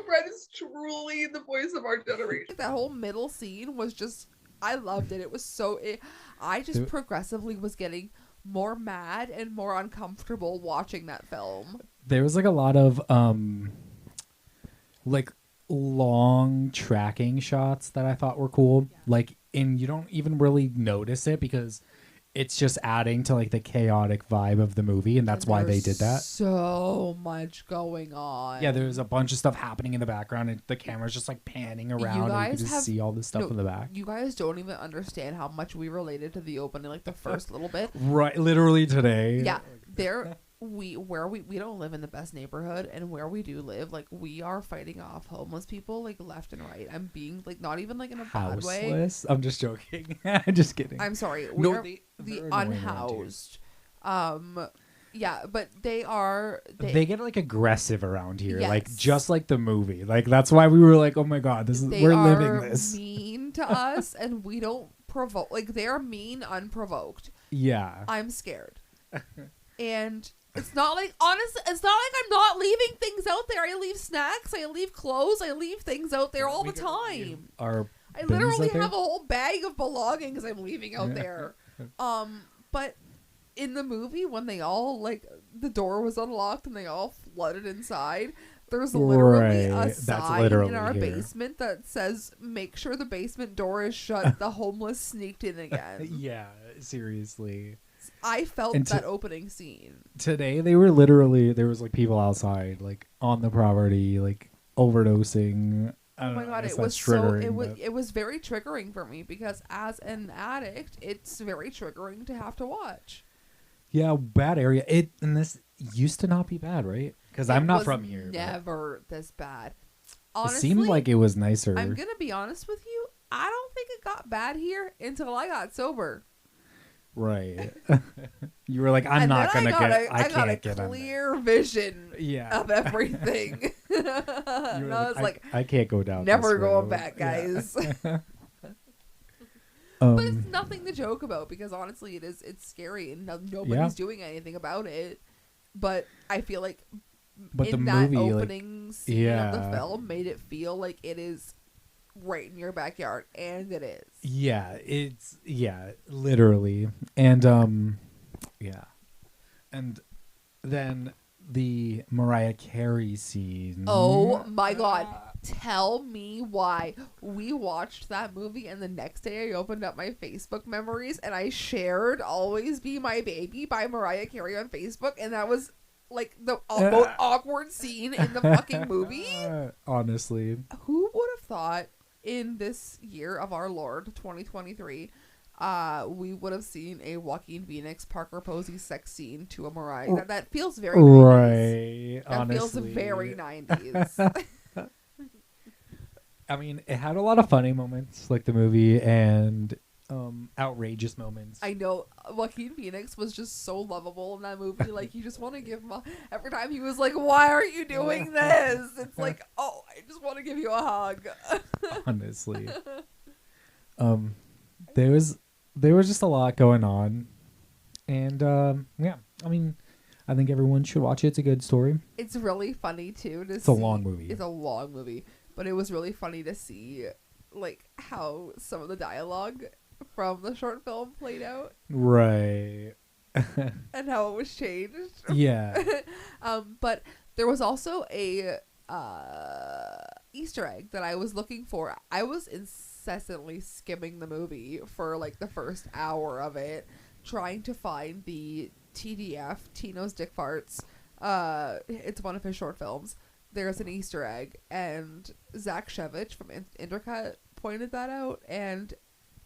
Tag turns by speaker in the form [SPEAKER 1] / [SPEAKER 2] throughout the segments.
[SPEAKER 1] Brett is truly the voice of our generation.
[SPEAKER 2] That whole middle scene was just, I loved it. It was so, I just progressively was getting more mad and more uncomfortable watching that film.
[SPEAKER 3] There was like a lot of like long tracking shots that I thought were cool. Yeah. Like, and you don't even really notice it because it's just adding to like the chaotic vibe of the movie, and that's why they did that.
[SPEAKER 2] So much going on.
[SPEAKER 3] Yeah, there's a bunch of stuff happening in the background, and the camera's just like panning around, and you can just see all this stuff in the back.
[SPEAKER 2] You guys don't even understand how much we related to the opening, like the first little bit.
[SPEAKER 3] Right, literally today.
[SPEAKER 2] Yeah, we don't live in the best neighborhood, and where we do live, like, we are fighting off homeless people like left and right. I'm being like, not even like in a bad way.
[SPEAKER 3] I'm just joking. I'm just kidding.
[SPEAKER 2] I'm sorry. We're the unhoused. Yeah, but they
[SPEAKER 3] get like aggressive around here,
[SPEAKER 2] yes.
[SPEAKER 3] Like just like the movie. Like that's why we were like, oh my god, we're living this.
[SPEAKER 2] They are mean to us, and we don't provoke. Like, they are mean unprovoked.
[SPEAKER 3] Yeah,
[SPEAKER 2] I'm scared, and it's not like, honestly, it's not like I'm not leaving things out there. I leave snacks, I leave clothes, I leave things out there all the time. I literally have a whole bag of belongings I'm leaving out there. But in the movie, when they all, like, the door was unlocked and they all flooded inside, there's literally a sign in our basement that says, make sure the basement door is shut. The homeless sneaked in again.
[SPEAKER 3] Yeah, seriously.
[SPEAKER 2] I felt that opening scene.
[SPEAKER 3] Today, there was like people outside, like on the property, like overdosing.
[SPEAKER 2] Oh my god, it was very triggering for me because as an addict, it's very triggering to have to watch.
[SPEAKER 3] Yeah, bad area. And this used to not be bad, right? Because I'm not from here.
[SPEAKER 2] Never this bad. Honestly,
[SPEAKER 3] it seemed like it was nicer.
[SPEAKER 2] I'm gonna be honest with you. I don't think it got bad here until I got sober.
[SPEAKER 3] Right. You were like, I got a
[SPEAKER 2] clear vision of everything.
[SPEAKER 3] I was like, I can't go down.
[SPEAKER 2] Never going back, guys.
[SPEAKER 3] Yeah.
[SPEAKER 2] But it's nothing to joke about because honestly, it's scary and nobody's doing anything about it. But I feel like that opening scene of the film made it feel like it is right in your backyard, and it is.
[SPEAKER 3] Yeah, it's literally. And and then the Mariah Carey scene.
[SPEAKER 2] Oh my god. Tell me why. We watched that movie, and the next day I opened up my Facebook memories and I shared Always Be My Baby by Mariah Carey on Facebook, and that was like the most awkward scene in the fucking movie.
[SPEAKER 3] Honestly.
[SPEAKER 2] Who would have thought in this year of our Lord 2023 we would have seen a Joaquin Phoenix Parker Posey sex scene to a Mariah. That feels very 90s.
[SPEAKER 3] Right.
[SPEAKER 2] That feels very 90s.
[SPEAKER 3] I mean, it had a lot of funny moments, like the movie, and outrageous moments.
[SPEAKER 2] I know Joaquin Phoenix was just so lovable in that movie. Like, you just want to give him every time he was like, "Why are you doing this?" It's like, oh, I just want to give you a hug.
[SPEAKER 3] Honestly, there was just a lot going on, and I mean, I think everyone should watch it. It's a good story.
[SPEAKER 2] It's really funny too.
[SPEAKER 3] It's a long movie.
[SPEAKER 2] It's a long movie, but it was really funny to see like how some of the dialogue from the short film played out.
[SPEAKER 3] Right.
[SPEAKER 2] And how it was changed.
[SPEAKER 3] Yeah.
[SPEAKER 2] But there was also a Easter egg that I was looking for. I was incessantly skimming the movie for like the first hour of it, trying to find the TDF, Tino's Dick Farts. It's one of his short films. There's an Easter egg, and Zach Shevich from Intercut pointed that out, and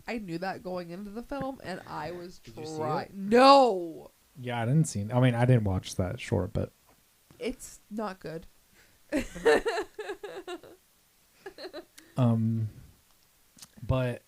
[SPEAKER 2] I knew that going into the film, and I was trying. No.
[SPEAKER 3] Yeah, I didn't see it. I mean, I didn't watch that short, but
[SPEAKER 2] it's not good.
[SPEAKER 3] But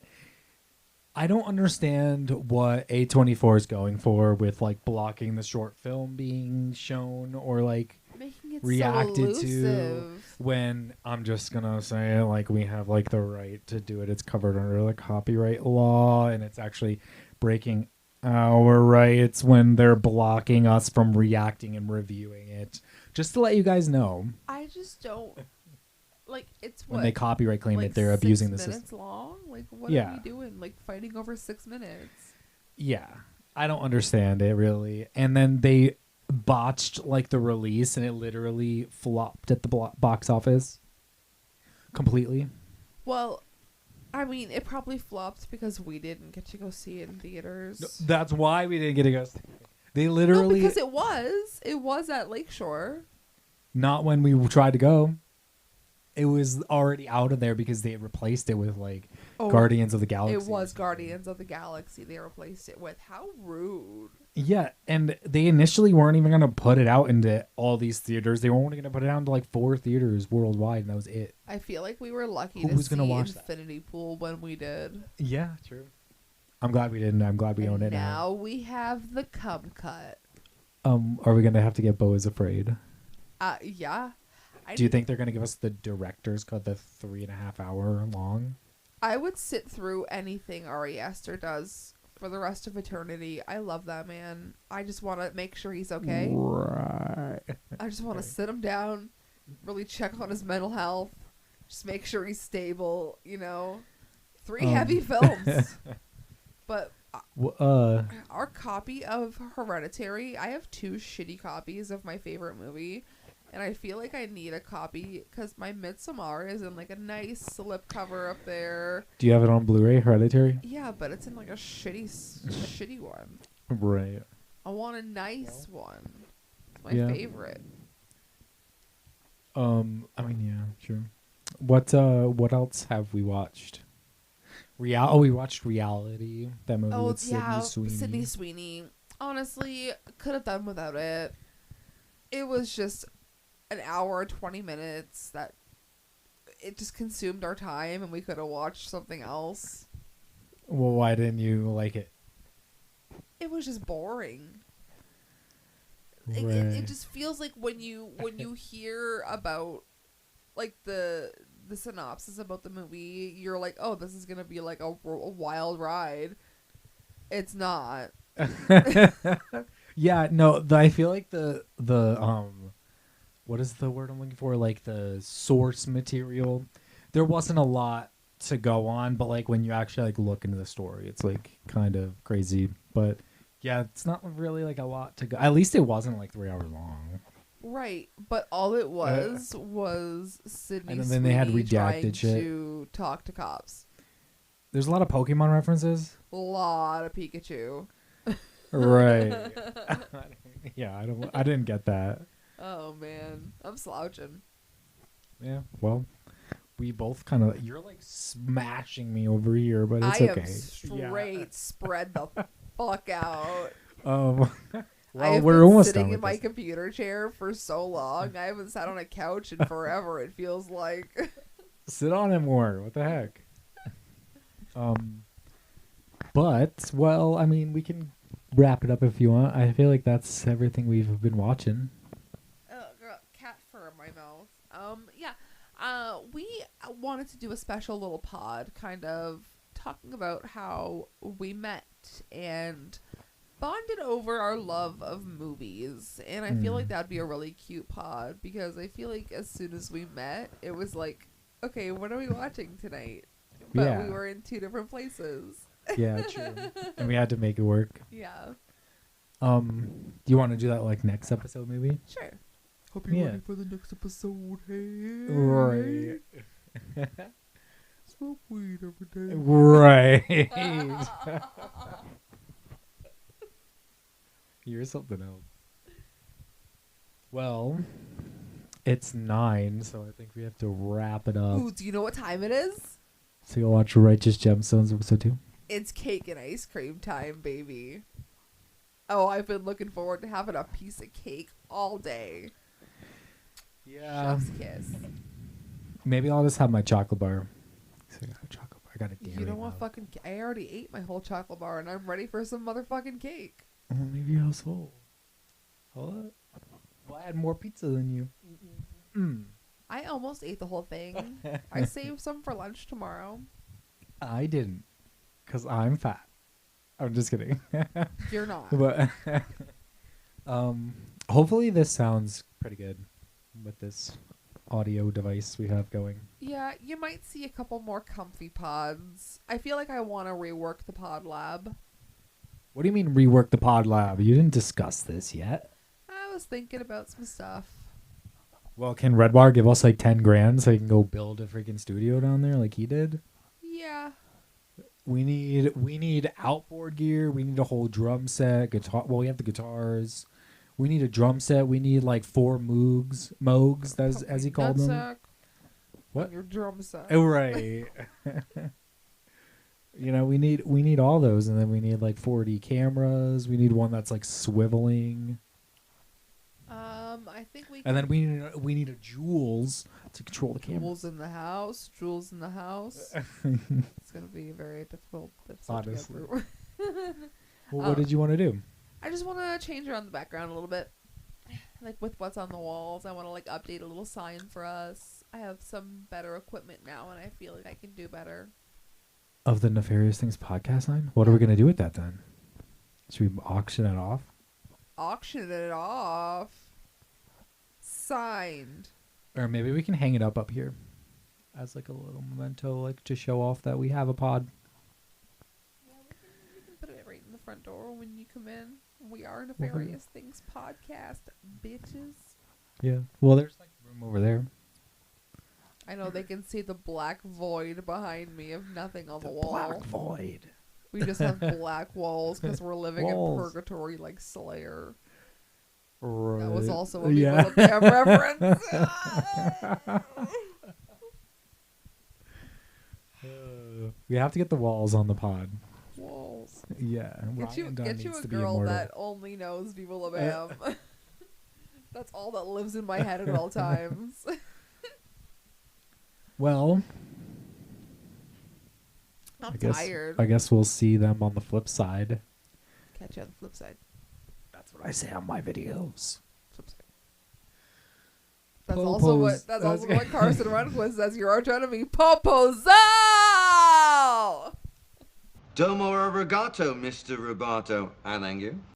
[SPEAKER 3] I don't understand what A24 is going for with like blocking the short film being shown or like
[SPEAKER 2] making it
[SPEAKER 3] reacted
[SPEAKER 2] so
[SPEAKER 3] to, when I'm just gonna say like we have like the right to do it. It's covered under the copyright law, and it's actually breaking our rights when they're blocking us from reacting and reviewing it. Just to let you guys know.
[SPEAKER 2] I just don't like it's what
[SPEAKER 3] when they copyright claim
[SPEAKER 2] like
[SPEAKER 3] it, they're abusing the
[SPEAKER 2] 6 minutes
[SPEAKER 3] system.
[SPEAKER 2] long. Like what are we doing? Like fighting over 6 minutes?
[SPEAKER 3] Yeah, I don't understand it really. And then they botched like the release, and it literally flopped at the box office completely.
[SPEAKER 2] Well, I mean, it probably flopped because we didn't get to go see it in theaters.
[SPEAKER 3] No, that's why we didn't get to go. They literally
[SPEAKER 2] because it was at Lakeshore.
[SPEAKER 3] Not when we tried to go. It was already out of there because they had replaced it with like Guardians of the Galaxy.
[SPEAKER 2] It was Guardians of the Galaxy. They replaced it with. How rude.
[SPEAKER 3] Yeah, and they initially weren't even going to put it out into all these theaters. They were only going to put it out into like 4 theaters worldwide, and that was it.
[SPEAKER 2] I feel like we were lucky
[SPEAKER 3] Who
[SPEAKER 2] to
[SPEAKER 3] was
[SPEAKER 2] see
[SPEAKER 3] gonna watch
[SPEAKER 2] Infinity Pool when we did.
[SPEAKER 3] Yeah, true. I'm glad we didn't. I'm glad we own it now.
[SPEAKER 2] Now we have the cum cut.
[SPEAKER 3] Are we going to have to get Beau is Afraid?
[SPEAKER 2] Yeah.
[SPEAKER 3] Do you think they're going to give us the director's cut, the 3.5 hour long?
[SPEAKER 2] I would sit through anything Ari Aster does for the rest of eternity. I love that man. I just want to make sure he's okay.
[SPEAKER 3] Right.
[SPEAKER 2] I just want to sit him down, really check on his mental health, just make sure he's stable, 3 heavy films. But our copy of Hereditary, I have 2 shitty copies of my favorite movie. And I feel like I need a copy because my Midsommar is in like a nice slip cover up there.
[SPEAKER 3] Do you have it on Blu-ray, Hereditary?
[SPEAKER 2] Yeah, but it's in like a shitty one.
[SPEAKER 3] Right.
[SPEAKER 2] I want a nice one. It's my favorite.
[SPEAKER 3] I mean, yeah, sure. What else have we watched? We watched Reality. That movie with Sydney Sweeney.
[SPEAKER 2] Sydney Sweeney. Honestly, could have done without it. It was just an hour, 20 minutes that it just consumed our time, and we could have watched something else.
[SPEAKER 3] Well, why didn't you like it?
[SPEAKER 2] It was just boring.
[SPEAKER 3] Right.
[SPEAKER 2] It just feels like when you hear about like the synopsis about the movie, you're like, oh, this is gonna be like a wild ride. It's not.
[SPEAKER 3] Yeah, no. I feel like the what is the word I'm looking for? Like the source material. There wasn't a lot to go on, but like when you actually like look into the story, it's like kind of crazy. But yeah, it's not really like a lot to go. At least it wasn't like 3 hours long.
[SPEAKER 2] Right, but all it was Sydney
[SPEAKER 3] and then they had redacted
[SPEAKER 2] trying
[SPEAKER 3] shit
[SPEAKER 2] to talk to cops.
[SPEAKER 3] There's a lot of Pokemon references.
[SPEAKER 2] A lot of Pikachu.
[SPEAKER 3] Right. Yeah, I didn't get that.
[SPEAKER 2] Oh man, I'm slouching.
[SPEAKER 3] Yeah, well, we both kind of. You're like smashing me over here, but it's okay.
[SPEAKER 2] I am straight spread the fuck out.
[SPEAKER 3] Well,
[SPEAKER 2] we're almost sitting in my computer chair for so long. I haven't sat on a couch in forever. It feels like.
[SPEAKER 3] Sit on it more. What the heck? But well, I mean, we can wrap it up if you want. I feel like that's everything we've been watching.
[SPEAKER 2] Girl, cat fur in my mouth. We wanted to do a special little pod, kind of talking about how we met and bonded over our love of movies. And I feel like that'd be a really cute pod because I feel like as soon as we met, it was like, okay, what are we watching tonight? But we were in 2 different places.
[SPEAKER 3] Yeah, true. And we had to make it work.
[SPEAKER 2] Yeah.
[SPEAKER 3] Do you want to do that like next episode maybe?
[SPEAKER 2] Sure. Hope you're ready for the next episode. Hey.
[SPEAKER 3] Right.
[SPEAKER 2] Smoke weed every day.
[SPEAKER 3] Right. You're something else. Well, it's 9, so I think we have to wrap it up.
[SPEAKER 2] Ooh, do you know what time it is?
[SPEAKER 3] So you'll watch Righteous Gemstones episode 2?
[SPEAKER 2] It's cake and ice cream time, baby. Oh, I've been looking forward to having a piece of cake all day.
[SPEAKER 3] Yeah.
[SPEAKER 2] Chef's kiss.
[SPEAKER 3] Maybe I'll just have my chocolate bar. I got a chocolate bar. I got a dairy.
[SPEAKER 2] You don't want fucking... I already ate my whole chocolate bar and I'm ready for some motherfucking cake.
[SPEAKER 3] Well, maybe I'll soul. What? Well, I had more pizza than you.
[SPEAKER 2] I almost ate the whole thing. I saved some for lunch tomorrow.
[SPEAKER 3] I didn't. Because I'm fat. I'm just kidding.
[SPEAKER 2] You're not.
[SPEAKER 3] But hopefully this sounds pretty good with this audio device we have going.
[SPEAKER 2] Yeah, you might see a couple more comfy pods. I feel like I want to rework the pod lab.
[SPEAKER 3] What do you mean rework the pod lab? You didn't discuss this yet.
[SPEAKER 2] I was thinking about some stuff.
[SPEAKER 3] Well, can Red Bar give us like 10 grand so he can go build a freaking studio down there like he did?
[SPEAKER 2] Yeah.
[SPEAKER 3] We need outboard gear. We need a whole drum set, guitar. Well, we have the guitars. We need a drum set. We need like 4 Moogs, as he called them. What?
[SPEAKER 2] Your drum set.
[SPEAKER 3] Oh, right. You know, we need all those, and then we need like 4D cameras. We need one that's like swiveling.
[SPEAKER 2] I think we.
[SPEAKER 3] And then we need a Jules to control the camera.
[SPEAKER 2] Jules in the house. Jules in the house. It's gonna be a very difficult episode.
[SPEAKER 3] Honestly. Well, what did you want to do?
[SPEAKER 2] I just want to change around the background a little bit, like with what's on the walls. I want to like update a little sign for us. I have some better equipment now, and I feel like I can do better.
[SPEAKER 3] Of the Nefarious Things podcast line? What are we gonna do with that then? Should we auction it off?
[SPEAKER 2] Auction it off. Signed.
[SPEAKER 3] Or maybe we can hang it up here as like a little memento, like to show off that we have a pod.
[SPEAKER 2] Yeah, we can put it right in the front door when you come in. We are Nefarious Things podcast, bitches.
[SPEAKER 3] Yeah. Well, there's like room over there.
[SPEAKER 2] I know they can see the black void behind me of nothing on the wall.
[SPEAKER 3] Black void.
[SPEAKER 2] We just have black walls because we're living in purgatory like Slayer.
[SPEAKER 3] Right.
[SPEAKER 2] That was also a Viva La Bam reference.
[SPEAKER 3] We have to get the walls on the pod.
[SPEAKER 2] Walls.
[SPEAKER 3] Yeah.
[SPEAKER 2] Get you a girl that only knows Viva La Bam. That's all that lives in my head at all times.
[SPEAKER 3] Well,
[SPEAKER 2] I'm tired.
[SPEAKER 3] I guess we'll see them on the flip side.
[SPEAKER 2] Catch you on the flip side.
[SPEAKER 3] That's what I say on my videos.
[SPEAKER 2] Flip side. That's also what Carson Runquist says. Your arch enemy, Popozo!
[SPEAKER 4] Domo arigato, Mr. Roboto. And thank you.